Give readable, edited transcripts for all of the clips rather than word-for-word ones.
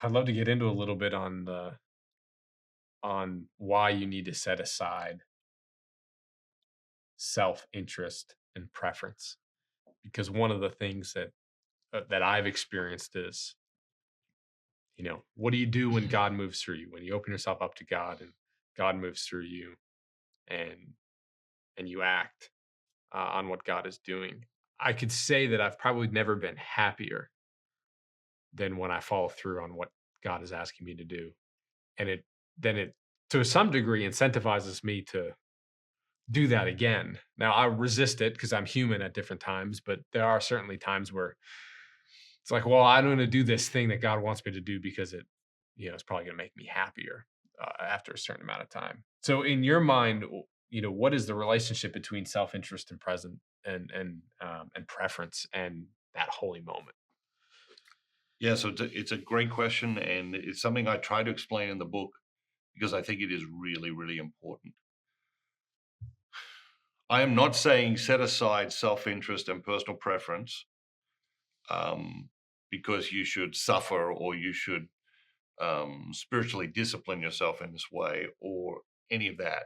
I'd love to get into a little bit on why you need to set aside self-interest and preference. Because one of the things that I've experienced is, what do you do when God moves through you? When you open yourself up to God and God moves through you, and you act on what God is doing. I could say that I've probably never been happier than when I follow through on what God is asking me to do. And it to some degree incentivizes me to do that again. Now I resist it because I'm human at different times, but there are certainly times where it's like, well, I'm going to do this thing that God wants me to do because it's probably going to make me happier after a certain amount of time. So, in your mind, what is the relationship between self-interest and present and preference and that holy moment? Yeah, so it's a great question, and it's something I try to explain in the book because I think it is really, really important. I am not saying set aside self interest and personal preference um, because you should suffer or you should spiritually discipline yourself in this way or any of that.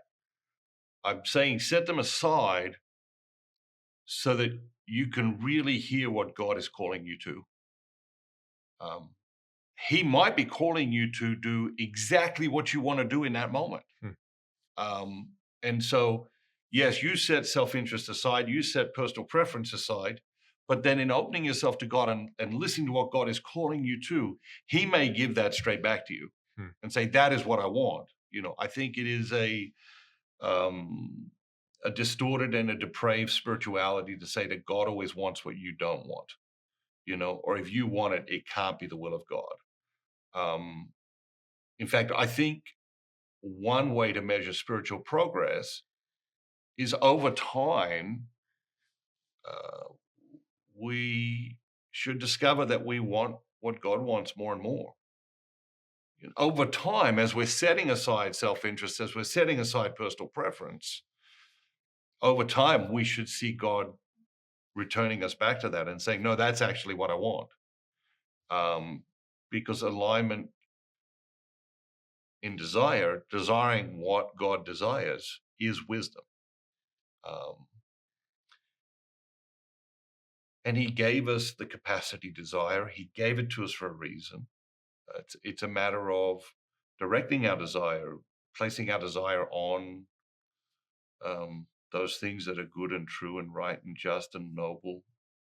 I'm saying set them aside so that you can really hear what God is calling you to. Um, he might be calling you to do exactly what you want to do in that moment. Hmm. Um, and so, yes, you set self interest aside, you set personal preference aside, but then in opening yourself to God and listening to what God is calling you to, He may give that straight back to you Hmm. and say, "That is what I want." I think it is um, a distorted and a depraved spirituality to say that God always wants what you don't want, or if you want it, it can't be the will of God. Um, in fact, I think one way to measure spiritual progress is over time, uh, we should discover that we want what God wants more and more. Over time, as we're setting aside self interest, as we're setting aside personal preference, over time, we should see God returning us back to that and saying, no, that's actually what I want. Um, because alignment in desire, desiring what God desires, is wisdom. Um, and He gave us the capacity to desire, He gave it to us for a reason. It's a matter of directing our desire, placing our desire on those things that are good and true and right and just and noble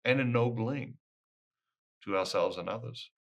and ennobling to ourselves and others.